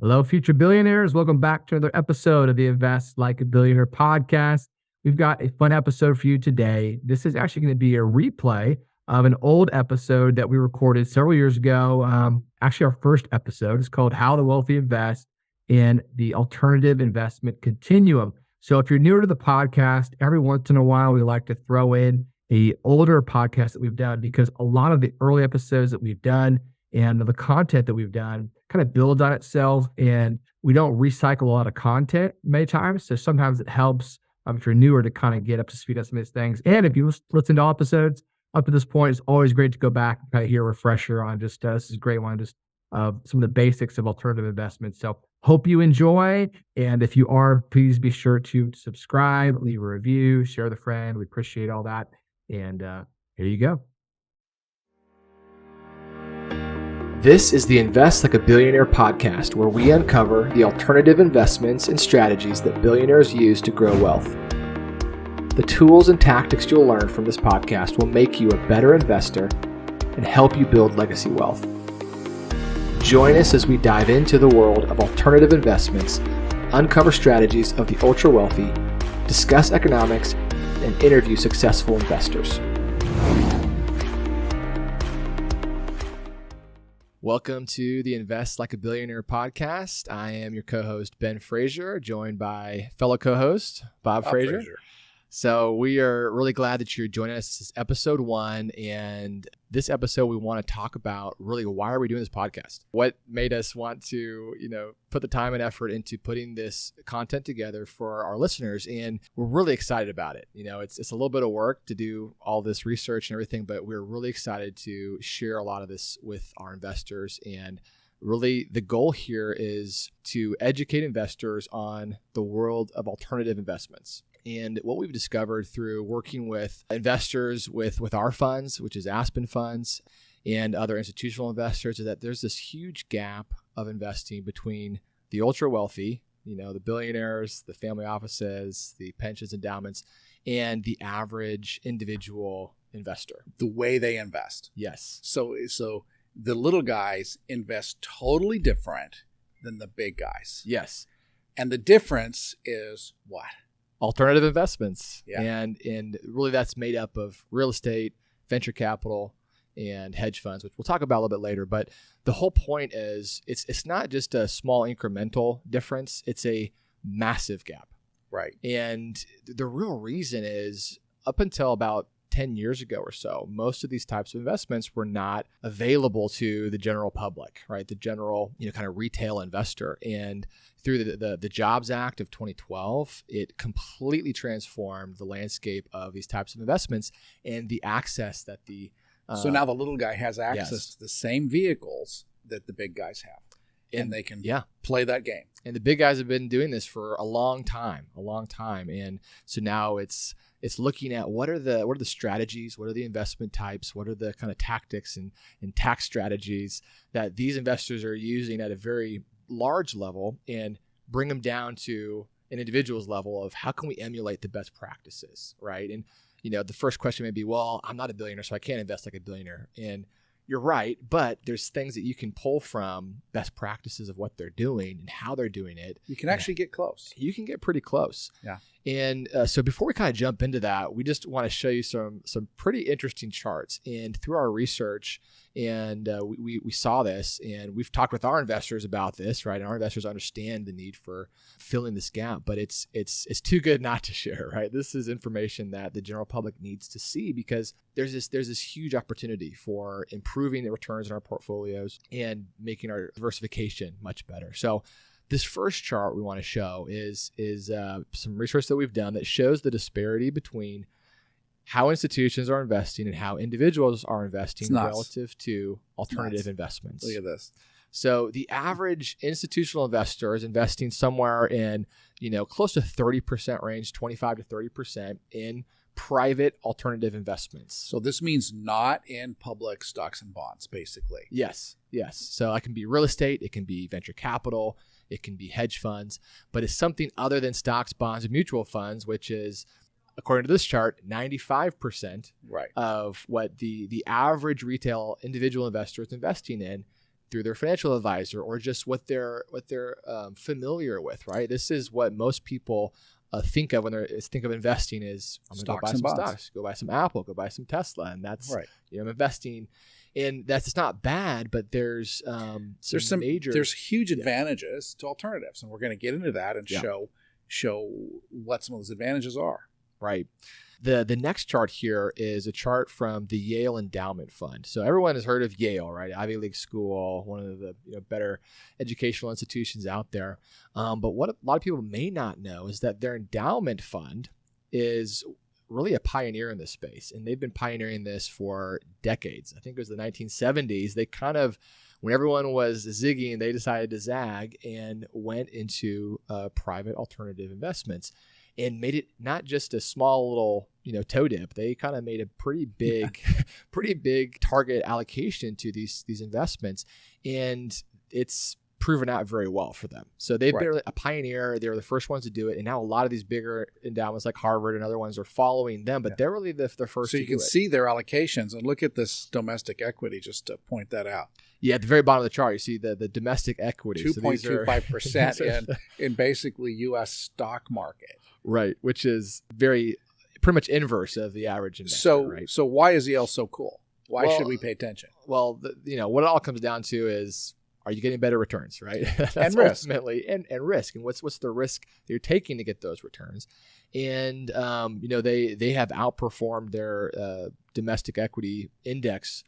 Hello, future billionaires. Welcome back to another episode of the Invest Like a Billionaire podcast. We've got a fun episode for you today. This is actually going to be a replay of an old episode that we recorded several years ago. Actually, our first episode is called How the Wealthy Invest in the Alternative Investment Continuum. So if you're newer to the podcast, every once in a while, we like to throw in a older podcast that we've done because a lot of the early episodes that we've done and the content that we've done kind of builds on itself, and we don't recycle a lot of content many times. So sometimes it helps if you're newer to kind of get up to speed on some of these things. And if you listen to all episodes up to this point, it's always great to go back and kind of hear a refresher on just this is a great one, just some of the basics of alternative investments. So hope you enjoy. And if you are, please be sure to subscribe, leave a review, share with a friend. We appreciate all that. And here you go. This is the Invest Like a Billionaire podcast, where we uncover the alternative investments and strategies that billionaires use to grow wealth. The tools and tactics you'll learn from this podcast will make you a better investor and help you build legacy wealth. Join us as we dive into the world of alternative investments, uncover strategies of the ultra wealthy, discuss economics, and interview successful investors. Welcome to the Invest Like a Billionaire podcast. I am your co-host, Ben Frazier, joined by fellow co-host, Bob Frazier. So we are really glad that you're joining us. This is episode 1, and this episode we want to talk about really why are we doing this podcast? What made us want to, put the time and effort into putting this content together for our listeners, and we're really excited about it. It's a little bit of work to do all this research and everything, but we're really excited to share a lot of this with our investors. And really the goal here is to educate investors on the world of alternative investments. And what we've discovered through working with investors with our funds, which is Aspen funds, and other institutional investors, is that there's this huge gap of investing between the ultra wealthy, the billionaires, the family offices, the pensions endowments, and the average individual investor. The way they invest. Yes. So the little guys invest totally different than the big guys. Yes. And the difference is what? Alternative investments. Yeah. And really that's made up of real estate, venture capital, and hedge funds, which we'll talk about a little bit later. But the whole point is it's not just a small incremental difference, it's a massive gap. Right. And the real reason is up until about 10 years ago or so, most of these types of investments were not available to the general public, right? The general, kind of retail investor. And through the Jobs Act of 2012, it completely transformed the landscape of these types of investments and the access that the... so now the little guy has access yes. to the same vehicles that the big guys have. And they can play that game. And the big guys have been doing this for a long time. And so now it's looking at what are the strategies, what are the investment types, what are the kind of tactics and tax strategies that these investors are using at a very large level, and bring them down to an individual's level of how can we emulate the best practices, right? And, the first question may be, well, I'm not a billionaire, so I can't invest like a billionaire. And you're right, but there's things that you can pull from best practices of what they're doing and how they're doing it. You can actually get close. You can get pretty close. Yeah. And so before we kind of jump into that, we just want to show you some pretty interesting charts. And through our research, and we saw this, and we've talked with our investors about this, right? And our investors understand the need for filling this gap, but it's too good not to share, right? This is information that the general public needs to see, because there's this huge opportunity for improving the returns in our portfolios and making our diversification much better. So this first chart we want to show is some research that we've done that shows the disparity between how institutions are investing and how individuals are investing relative to alternative investments. Look at this. So the average institutional investor is investing somewhere in, close to 30% range, 25 to 30% in private alternative investments. So this means not in public stocks and bonds, basically. Yes. So it can be real estate, it can be venture capital, it can be hedge funds, but it's something other than stocks, bonds, and mutual funds, which is, according to this chart, 95% right. of what the average retail individual investor is investing in through their financial advisor or just what they're familiar with, right? This is what most people think of when they think of investing is I'm going to go buy some stocks, go buy some Apple, go buy some Tesla, and that's right. I'm investing. And it's not bad, but there's huge advantages to alternatives, and we're going to get into that and show what some of those advantages are. Right. The next chart here is a chart from the Yale Endowment Fund. So everyone has heard of Yale, right? Ivy League school, one of the better educational institutions out there. But what a lot of people may not know is that their endowment fund is really a pioneer in this space. And they've been pioneering this for decades. I think it was the 1970s. They kind of, when everyone was zigging, they decided to zag and went into private alternative investments and made it not just a small little, toe dip. They kind of made a pretty big target allocation to these investments. And it's proven out very well for them. So they've been a pioneer. They were the first ones to do it. And now a lot of these bigger endowments like Harvard and other ones are following them, but they're really the first So to you can see their allocations and look at this domestic equity just to point that out. Yeah, at the very bottom of the chart, you see the domestic equity. 2.25% in basically U.S. stock market. Right, which is pretty much inverse of the average investor. Right? So why is Yale so cool? Why should we pay attention? Well, what it all comes down to is, are you getting better returns, right? That's and risk. Ultimately, and risk. And what's the risk that you're taking to get those returns? And, they have outperformed their domestic equity index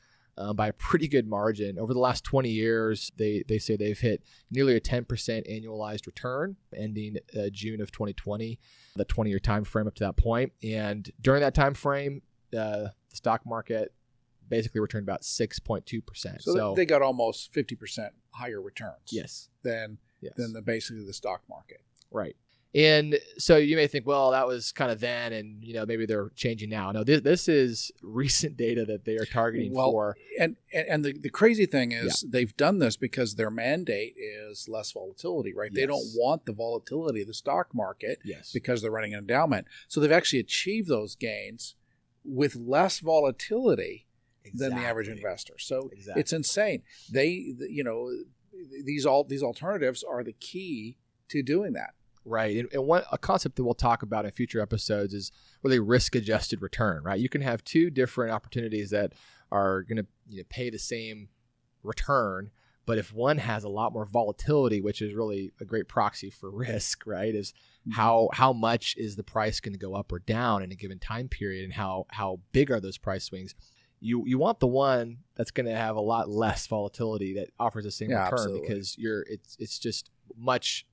by a pretty good margin. Over the last 20 years, they say they've hit nearly a 10% annualized return ending June of 2020, the 20-year time frame up to that point. And during that time frame, the stock market basically returned about 6.2%. So they got almost 50% higher returns. Yes. Than basically the stock market. Right. And so you may think, well, that was kind of then, and maybe they're changing now. No, this is recent data that they are targeting for. And the crazy thing is they've done this because their mandate is less volatility, right? Yes. They don't want the volatility of the stock market because they're running an endowment. So they've actually achieved those gains with less volatility than the average investor. So it's insane. These alternatives are the key to doing that. Right. And a concept that we'll talk about in future episodes is really risk-adjusted return, right? You can have two different opportunities that are going to pay the same return, but if one has a lot more volatility, which is really a great proxy for risk, right, is how much is the price going to go up or down in a given time period, and how big are those price swings? You want the one that's going to have a lot less volatility that offers the same return, absolutely. Because it's just much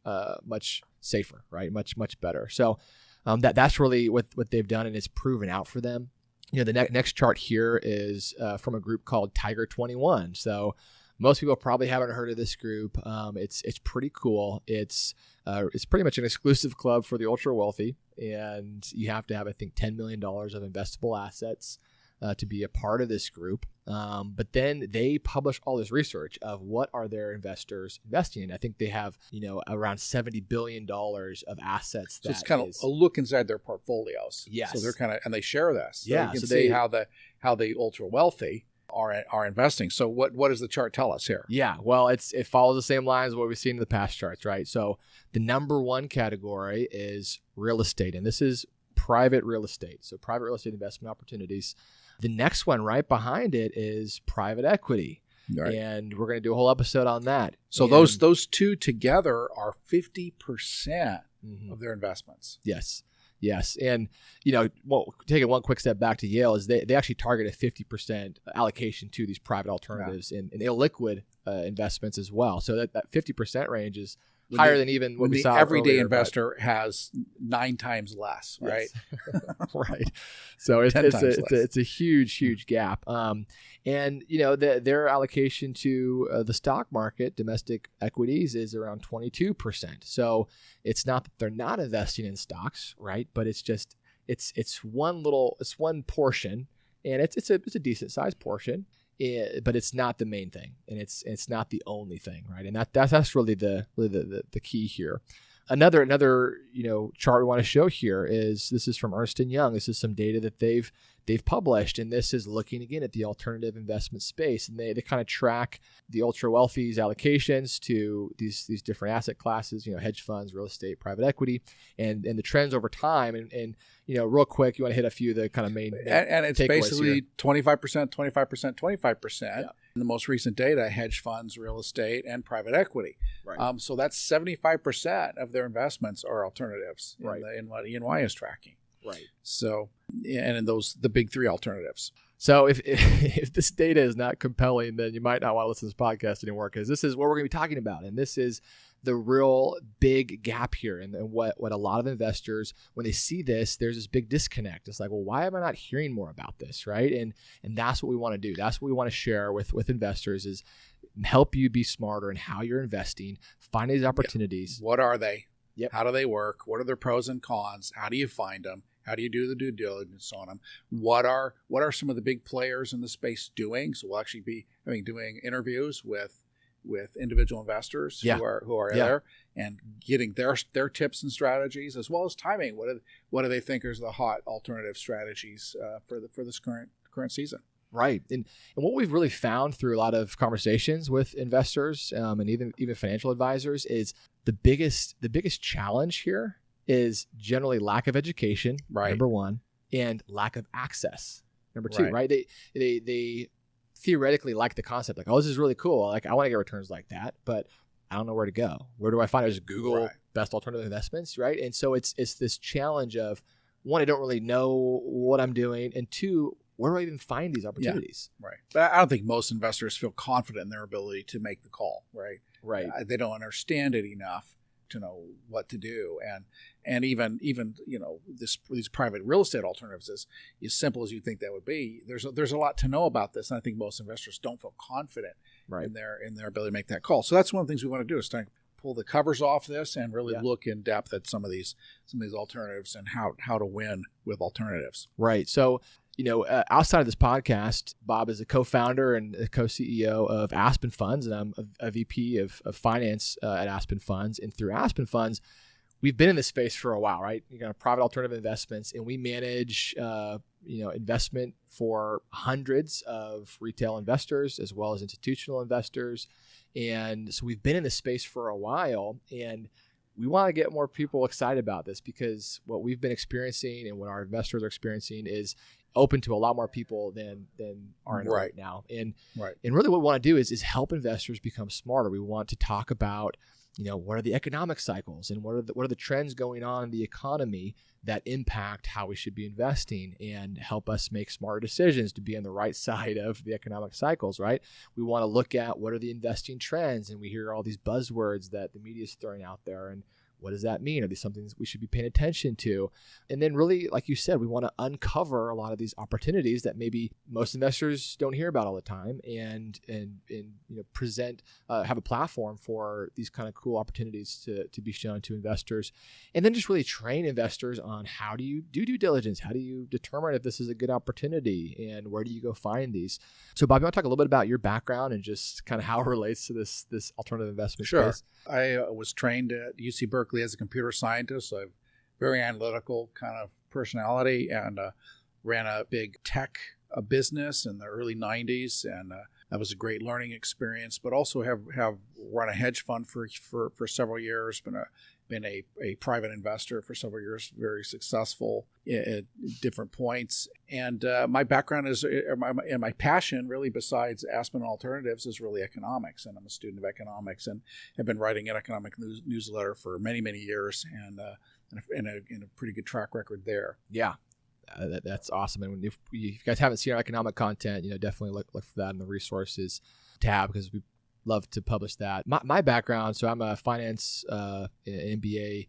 safer, right? Much better. So that's really what they've done, and it's proven out for them. The next chart here is from a group called Tiger 21. So most people probably haven't heard of this group. It's pretty cool. It's pretty much an exclusive club for the ultra wealthy, and you have to have, I think, $10 million of investable assets to be a part of this group. But then they publish all this research of what are their investors investing in. I think they have, around $70 billion of assets. So it's kind of a look inside their portfolios. Yes. So they're and they share this. So yeah. you can see how the ultra wealthy are investing. So what does the chart tell us here? Yeah. Well, it follows the same lines as what we've seen in the past charts, right? So the number one category is real estate, and this is private real estate. So private real estate investment opportunities. The next one right behind it is private equity. Right. And we're going to do a whole episode on that. So those two together are 50% of their investments. Yes. And, take it one quick step back to Yale is they actually target a 50% allocation to these private alternatives and illiquid investments as well. So that 50% range is higher than even what we saw. The everyday investor has 9 times less, right? Yes. Right. So it's a huge gap. And their allocation to the stock market, domestic equities, is around 22%. So it's not that they're not investing in stocks, right? But it's just it's one portion, and it's a decent sized portion. But it's not the main thing, and it's not the only thing, right? And that's really the key here. Another chart we want to show here is this is from Ernst & Young. This is some data that they've they've published, and this is looking again at the alternative investment space, and they kind of track the ultra wealthy's allocations to these different asset classes, hedge funds, real estate, private equity, and the trends over time. And real quick, you want to hit a few of the kind of main and it's basically here. 25%, 25%, 25%. Yeah. In the most recent data, hedge funds, real estate, and private equity. Right. So that's 75% of their investments are alternatives in what E&Y is tracking. Right. So, and in the big three alternatives. So if this data is not compelling, then you might not want to listen to this podcast anymore, because this is what we're going to be talking about. And this is the real big gap here. And what a lot of investors, when they see this, there's this big disconnect. It's like, well, why am I not hearing more about this? Right. And that's what we want to do. That's what we want to share with investors, is help you be smarter in how you're investing, find these opportunities. What are they? Yep. How do they work? What are their pros and cons? How do you find them? How do you do the due diligence on them? What are some of the big players in the space doing? So we'll actually be doing interviews with individual investors who are there, and getting their tips and strategies, as well as timing. What do they think is the hot alternative strategies for this current season? Right. And what we've really found through a lot of conversations with investors and even financial advisors is the biggest challenge here is generally lack of education, number one, and lack of access, number two, right? They theoretically like the concept, like, oh, this is really cool. Like, I want to get returns like that, but I don't know where to go. Where do I find it? Just Google best alternative investments, right? And so it's this challenge of, one, I don't really know what I'm doing, and two, where do I even find these opportunities? Yeah, right. But I don't think most investors feel confident in their ability to make the call, right? Right. They don't understand it enough to know what to do, and even these private real estate alternatives, as simple as you think that would be, there's a lot to know about this, and I think most investors don't feel confident in their ability to make that call. So that's one of the things we want to do, is to pull the covers off this and really look in depth at some of these alternatives and how to win with alternatives. Right. So, outside of this podcast, Bob is a co-founder and a co-CEO of Aspen Funds, and I'm a VP of finance at Aspen Funds. And through Aspen Funds, we've been in this space for a while, right? Private alternative investments, and we manage, investment for hundreds of retail investors as well as institutional investors. And so we've been in this space for a while, and we want to get more people excited about this, because what we've been experiencing and what our investors are experiencing is open to a lot more people than are in it right now. And really what we want to do is help investors become smarter. We want to talk about, what are the economic cycles, and what are the trends going on in the economy that impact how we should be investing, and help us make smarter decisions to be on the right side of the economic cycles, right? We want to look at what are the investing trends, and we hear all these buzzwords that the media is throwing out there, and what does that mean? Are these something we should be paying attention to? And then really, like you said, we want to uncover a lot of these opportunities that maybe most investors don't hear about all the time, and present, have a platform for these kind of cool opportunities to be shown to investors. And then just really train investors on how do you do due diligence? How do you determine if this is a good opportunity, and where do you go find these? So Bob, you want to talk a little bit about your background and just kind of how it relates to this alternative investment space? I was trained at UC Berkeley as a computer scientist. So I have very analytical kind of personality, and ran a big tech business in the early 90s. And that was a great learning experience, but also have run a hedge fund for several years, been a private investor for several years, very successful at different points. And my background is, and my passion really, besides Aspen Alternatives, is really economics. And I'm a student of economics, and have been writing an economic newsletter for many, many years, and a pretty good track record there. Yeah. That's awesome. And if you guys haven't seen our economic content, definitely look for that in the resources tab, because we love to publish that. My background, so I'm a finance MBA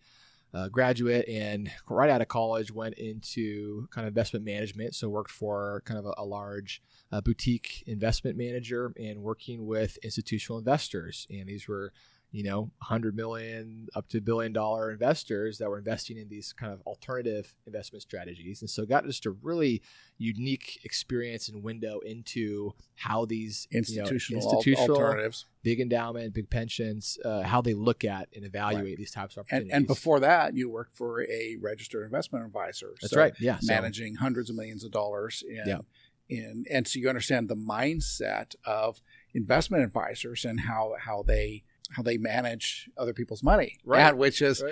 graduate, and right out of college went into kind of investment management. So worked for kind of a large boutique investment manager, and working with institutional investors. And these were $100 million up to $1 billion investors that were investing in these kind of alternative investment strategies. And so got just a really unique experience and window into how these institutional alternatives, big endowment, big pensions, how they look at and evaluate these types of opportunities. And before that, you worked for a registered investment advisor. That's right. Yeah. Managing hundreds of millions of dollars and so you understand the mindset of investment advisors and how they manage other people's money, right? Which is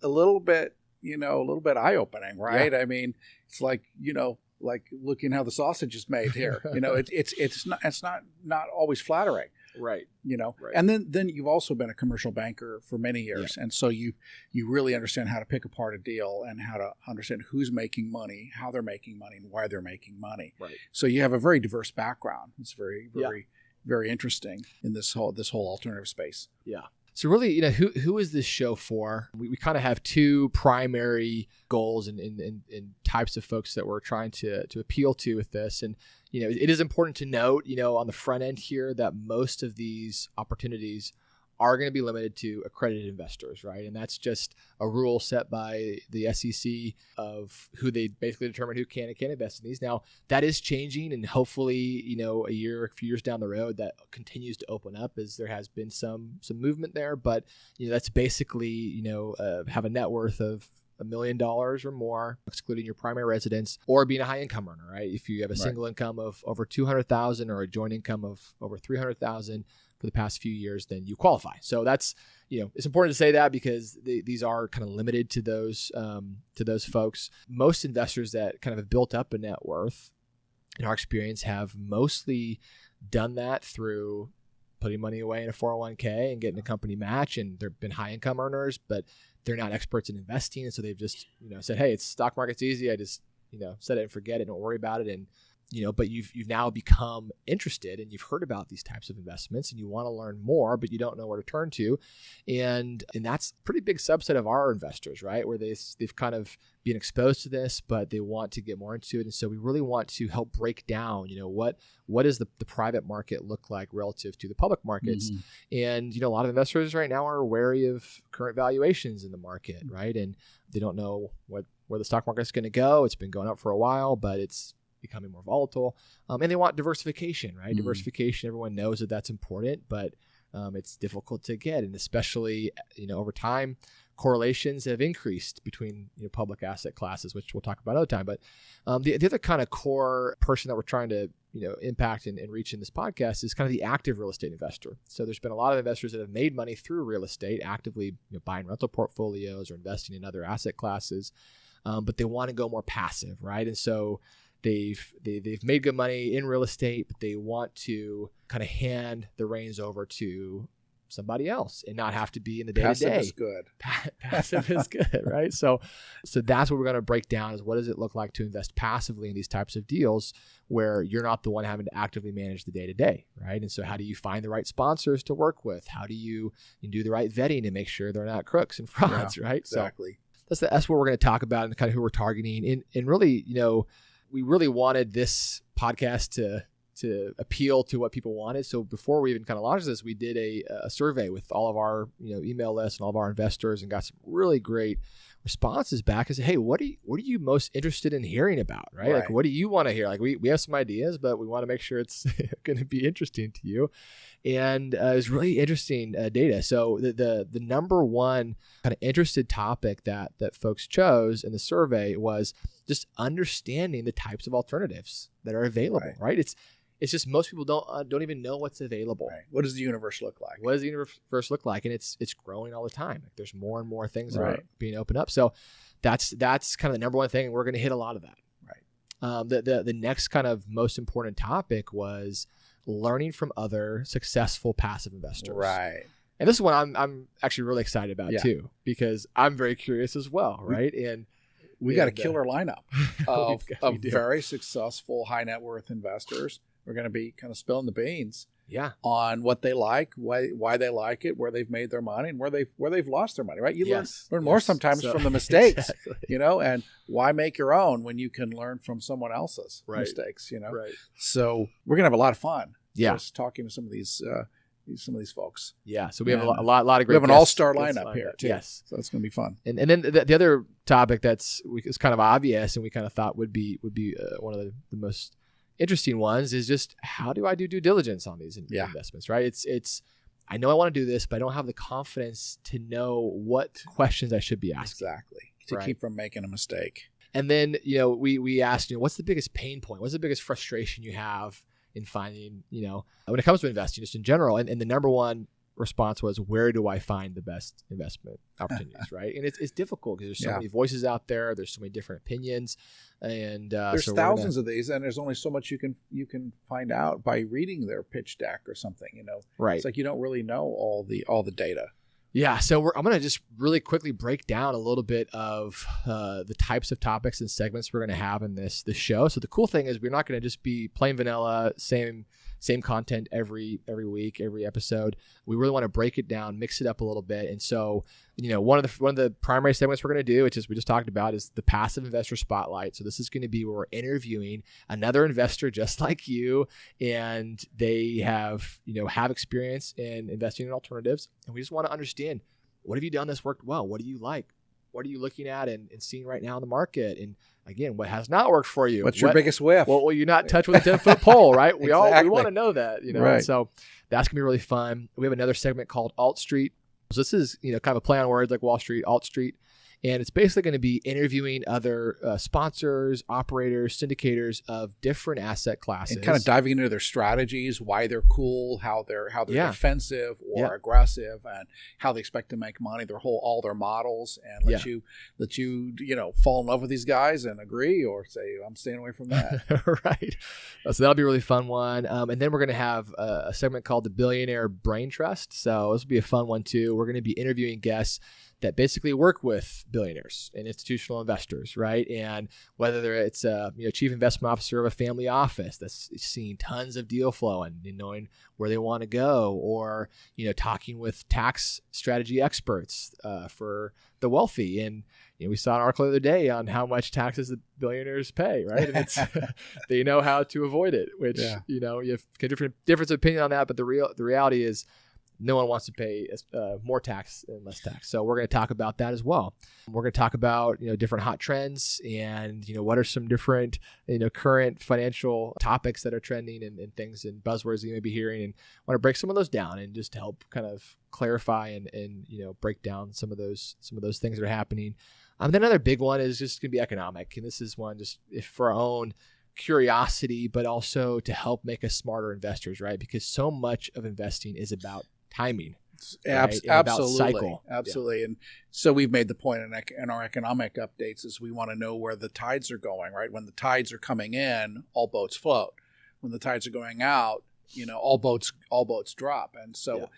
a little bit eye opening, right? Yeah. I mean, it's like looking how the sausage is made here. It's not always flattering, right? Right. And then you've also been a commercial banker for many years, and so you really understand how to pick apart a deal and how to understand who's making money, how they're making money, and why they're making money. Right. So you have a very diverse background. It's very interesting in this whole alternative space. Yeah. So really, who is this show for? We kind of have two primary goals and types of folks that we're trying to appeal to with this. And, it is important to note, on the front end here that most of these opportunities are going to be limited to accredited investors, right? And that's just a rule set by the SEC of who they basically determine who can and can't invest in these. Now, that is changing, and hopefully, a few years down the road, that continues to open up as there has been some movement there. But, that's basically, have a net worth of $1 million or more, excluding your primary residence, or being a high income earner, right? If you have a single income of over $200,000 or a joint income of over $300,000 for the past few years, then you qualify. So that's, it's important to say that because these are kind of limited to those folks. Most investors that kind of have built up a net worth, in our experience, have mostly done that through putting money away in a 401k and getting a company match, and they've been high income earners, but they're not experts in investing. And so they've just, said, hey, it's stock market's easy. I just, set it and forget it. Don't worry about it. And, but you've now become interested and you've heard about these types of investments and you want to learn more, but you don't know where to turn to. And that's a pretty big subset of our investors, right? Where they've kind of been exposed to this, but they want to get more into it. And so we really want to help break down, what does the private market look like relative to the public markets? Mm-hmm. And, a lot of investors right now are wary of current valuations in the market, right? And they don't know where the stock market is going to go. It's been going up for a while, but it's becoming more volatile. And they want diversification, right? Mm-hmm. Diversification, everyone knows that that's important, but it's difficult to get. And especially, over time, correlations have increased between public asset classes, which we'll talk about another time. But the other kind of core person that we're trying to impact and reach in this podcast is kind of the active real estate investor. So there's been a lot of investors that have made money through real estate, actively buying rental portfolios or investing in other asset classes, but they want to go more passive, right? And so they've made good money in real estate, but they want to kind of hand the reins over to somebody else and not have to be in the day-to-day. Passive is good. Passive is good, right? So that's what we're going to break down is what does it look like to invest passively in these types of deals where you're not the one having to actively manage the day-to-day, right? And so how do you find the right sponsors to work with? How do you do the right vetting and make sure they're not crooks and frauds, right? Exactly. So that's what we're going to talk about and kind of who we're targeting. And really, we really wanted this podcast to appeal to what people wanted. So before we even kind of launched this, we did a survey with all of our email lists and all of our investors and got some really great responses back and said, hey, what are you most interested in hearing about, right? Like, what do you want to hear? Like, we have some ideas, but we want to make sure it's going to be interesting to you. And it was really interesting data. So the number one kind of interested topic that folks chose in the survey was just understanding the types of alternatives that are available, right? It's just most people don't even know what's available. Right. What does the universe look like? What does the universe look like? And it's growing all the time. Like there's more and more things that are being opened up. So that's kind of the number one thing, and we're going to hit a lot of that. Right. The next kind of most important topic was learning from other successful passive investors. Right. And this is one I'm actually really excited about too, because I'm very curious as well, right? And we got a killer lineup of very successful high net worth investors. We're going to be kind of spilling the beans on what they like, why they like it, where they've made their money, and where they've lost their money, right? You learn more sometimes from the mistakes, and why make your own when you can learn from someone else's mistakes, Right. So we're going to have a lot of fun just talking to some of these some of these folks. Yeah, so we have a lot of great. We have an all-star lineup here too. Yes, so it's going to be fun. And then the other topic is kind of obvious, and we kind of thought would be one of the most interesting ones is just how do I do due diligence on these investments, right? It's I know I want to do this, but I don't have the confidence to know what questions I should be asking. Exactly, to keep from making a mistake. And then we asked what's the biggest pain point? What's the biggest frustration you have in finding when it comes to investing just in general? And the number one response was, where do I find the best investment opportunities, right? And it's difficult because there's so many voices out there. There's so many different opinions, and there's thousands of these, and there's only so much you can find out by reading their pitch deck or something. Right? It's like you don't really know all the data. Yeah, so I'm going to just really quickly break down a little bit of the types of topics and segments we're going to have in this show. So the cool thing is we're not going to just be plain vanilla, same content every week, every episode. We really want to break it down, mix it up a little bit. And so, one of the primary segments we're going to do, which is we just talked about, is the passive investor spotlight. So this is going to be where we're interviewing another investor just like you, and they have experience in investing in alternatives, and we just want to understand, what have you done that's worked well? What do you like? What are you looking at and seeing right now in the market? And again, what has not worked for you? What's your biggest whiff? What will you not touch with a 10-foot pole, right? We want to know that, Right. So that's going to be really fun. We have another segment called Alt Street. So this is, kind of a play on words like Wall Street, Alt Street. And it's basically going to be interviewing other sponsors, operators, syndicators of different asset classes. And kind of diving into their strategies, why they're cool, how they're defensive or aggressive, and how they expect to make money, all their models, and let you fall in love with these guys and agree or say, I'm staying away from that. Right. So that'll be a really fun one. And then we're going to have a segment called the Billionaire Brain Trust. So this will be a fun one too. We're going to be interviewing guests that basically work with billionaires and institutional investors, right? And whether it's a chief investment officer of a family office that's seeing tons of deal flow and knowing where they want to go, or talking with tax strategy experts for the wealthy. And we saw an article the other day on how much taxes the billionaires pay, right? And it's they know how to avoid it, which you have different opinion on that, but the reality is, no one wants to pay more tax and less tax. So we're going to talk about that as well. We're going to talk about, different hot trends and, what are some different, current financial topics that are trending and things and buzzwords that you may be hearing, and want to break some of those down and just help kind of clarify and break down some of those things that are happening. Then another big one is just going to be economic. And this is one just for our own curiosity, but also to help make us smarter investors, right? Because so much of investing is about timing, right? Absolutely, cycle. Absolutely. Yeah. And so we've made the point in our economic updates is we want to know where the tides are going, right? When the tides are coming in, all boats float. When the tides are going out, all boats drop. And so,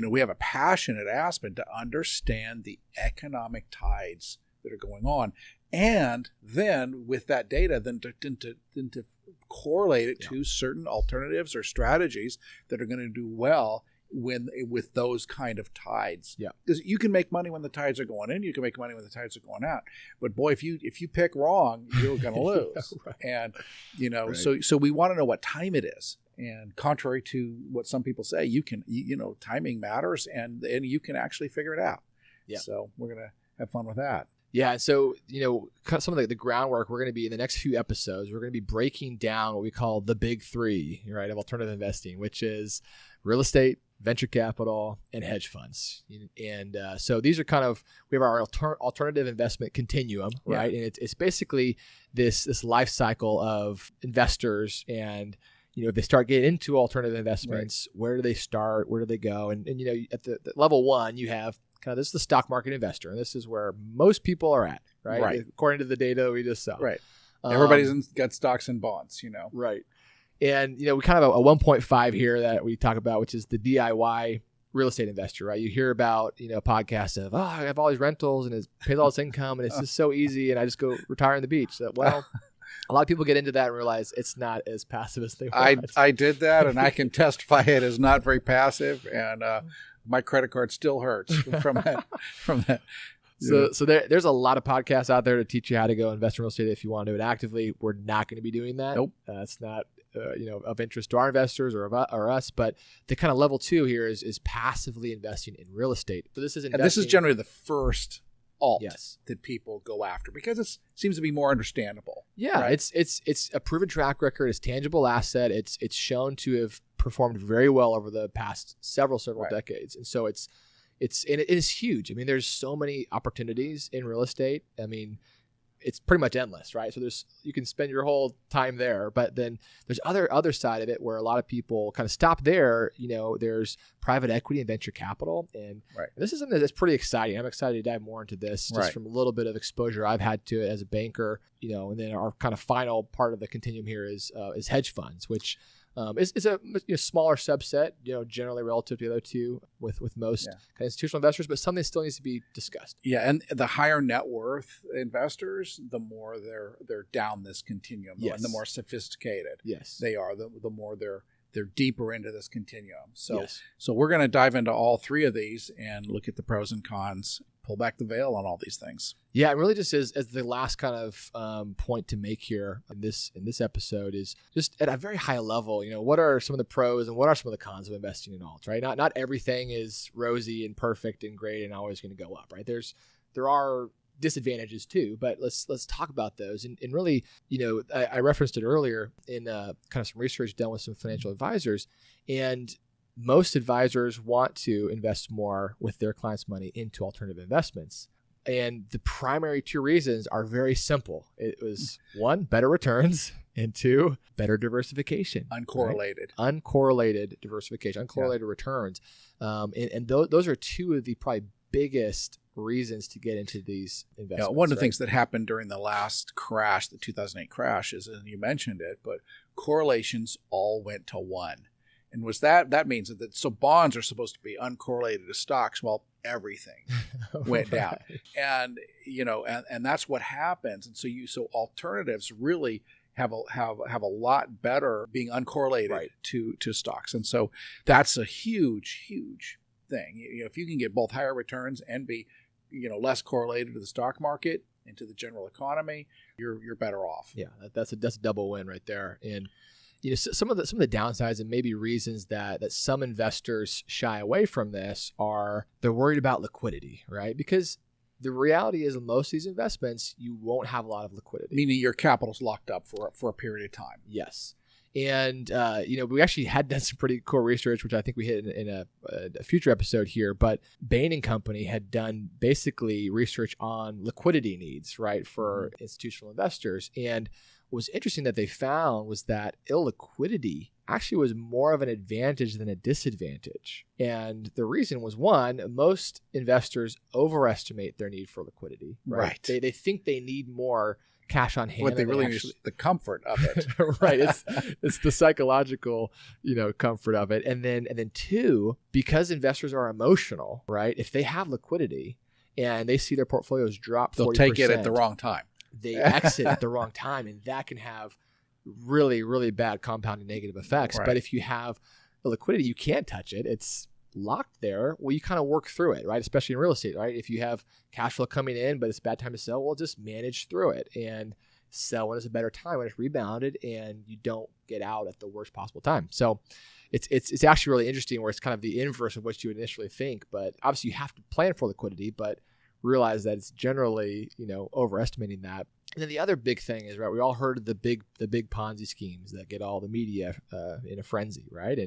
we have a passion at Aspen to understand the economic tides that are going on, and then with that data, then to correlate it to certain alternatives or strategies that are going to do well with those kind of tides. Yeah, because you can make money when the tides are going in, you can make money when the tides are going out. But boy, if you pick wrong, you're going to lose. Right. And right. so we want to know what time it is. And contrary to what some people say, timing matters, and you can actually figure it out. Yeah. So we're going to have fun with that. Yeah. So, some of the groundwork we're going to be in the next few episodes, we're going to be breaking down what we call the big three, right, of alternative investing, which is real estate, venture capital, and hedge funds. And so these are we have our alternative investment continuum, right? Yeah. And it's basically this life cycle of investors, and if they start getting into alternative investments, right, where do they start? Where do they go? And at the level one, you have this is the stock market investor, and this is where most people are at, right? Right. According to the data we just saw. Right. Everybody's got stocks and bonds, Right. And, we kind of a 1.5 here that we talk about, which is the DIY real estate investor, right? You hear about, podcasts of, I have all these rentals and it pays all this income and it's just so easy and I just go retire on the beach. So, well, a lot of people get into that and realize it's not as passive as they want. I did that, and I can testify it is not very passive, and my credit card still hurts from that. So there's a lot of podcasts out there to teach you how to go invest in real estate if you want to do it actively. We're not going to be doing that. Nope. That's not of interest to our investors or us. But the kind of level 2 here is passively investing in real estate. So this is investing. And this is generally the first alt Yes. that people go after because it seems to be more understandable. Yeah, right? it's a proven track record. It's tangible asset. It's shown to have performed very well over the past several Right. decades, and so it is huge. I mean, there's so many opportunities in real estate. I mean, it's pretty much endless, right? So you can spend your whole time there, but then there's other side of it where a lot of people kind of stop there. There's private equity and venture capital, and Right. this is something that's pretty exciting. I'm excited to dive more into this just Right. from a little bit of exposure I've had to it as a banker. And then our kind of final part of the continuum here is hedge funds, which is a smaller subset, generally relative to the other two with most kind of institutional investors, but something that still needs to be discussed. Yeah, and the higher net worth investors, the more they're down this continuum, Yes. and the more sophisticated Yes. they are, the more they're deeper into this continuum. So Yes. so we're going to dive into all three of these and look at the pros and cons, pull back the veil on all these things. Yeah, it really just is as the last kind of point to make here in this episode is just at a very high level. What are some of the pros and what are some of the cons of investing in alts? Right, not everything is rosy and perfect and great and always going to go up. Right, there are disadvantages too, but let's talk about those. And really, I referenced it earlier in kind of some research done with some financial advisors, and most advisors want to invest more with their clients' money into alternative investments. And the primary two reasons are very simple. It was 1, better returns, and 2, better diversification. Uncorrelated. Right? Uncorrelated diversification, uncorrelated returns. And those are two of the probably biggest reasons to get into these investments. One of the things that happened during the last crash, the 2008 crash, is, and you mentioned it, but correlations all went to 1. And that means that so bonds are supposed to be uncorrelated to stocks. Well, everything went down, and and that's what happens. And so alternatives really have a lot better being uncorrelated to stocks, and so that's a huge thing. If you can get both higher returns and be less correlated to the stock market and to the general economy, you're better off. Yeah, that's a double win right there. And some of the downsides and maybe reasons that some investors shy away from this are they're worried about liquidity, right? Because the reality is in most of these investments, you won't have a lot of liquidity. Meaning your capital's locked up for a period of time. Yes. And, we actually had done some pretty cool research, which I think we hit in a future episode here, but Bain & Company had done basically research on liquidity needs, right, for institutional investors. And what was interesting that they found was that illiquidity actually was more of an advantage than a disadvantage. And the reason was, 1, most investors overestimate their need for liquidity. Right. They think they need more cash on hand. What they really need is the comfort of it. Right. It's the psychological, comfort of it. And then 2, because investors are emotional, right? If they have liquidity and they see their portfolios drop 40%, they'll take it at the wrong time. They exit at the wrong time, and that can have really, really bad compounding negative effects. Right. But if you have the liquidity, you can't touch it. It's locked there. Well, you kind of work through it, right? Especially in real estate, right? If you have cash flow coming in, but it's a bad time to sell, well, just manage through it and sell when it's a better time, when it's rebounded, and you don't get out at the worst possible time. So it's actually really interesting where it's kind of the inverse of what you initially think. But obviously you have to plan for liquidity, but realize that it's generally, overestimating that. And then the other big thing is, right, we all heard of the big Ponzi schemes that get all the media in a frenzy, right?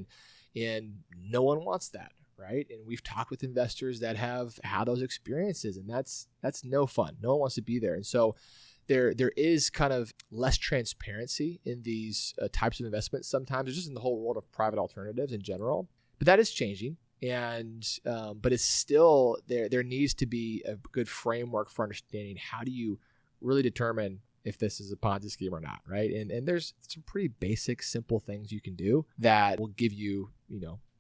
And no one wants that, right? And we've talked with investors that have had those experiences, and that's no fun. No one wants to be there. And so there is kind of less transparency in these types of investments sometimes, just in the whole world of private alternatives in general. But that is changing. And but it's still there needs to be a good framework for understanding how do you really determine if this is a Ponzi scheme or not, right? And there's some pretty basic, simple things you can do that will give you,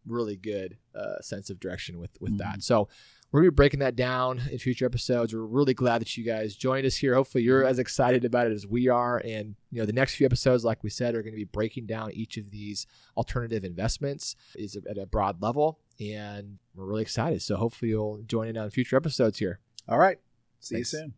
really good sense of direction with that. So we're going to be breaking that down in future episodes. We're really glad that you guys joined us here. Hopefully you're as excited about it as we are. And, the next few episodes, like we said, are going to be breaking down each of these alternative investments is at a broad level. And we're really excited. So hopefully you'll join in on future episodes here. All right. See Thanks. you soon.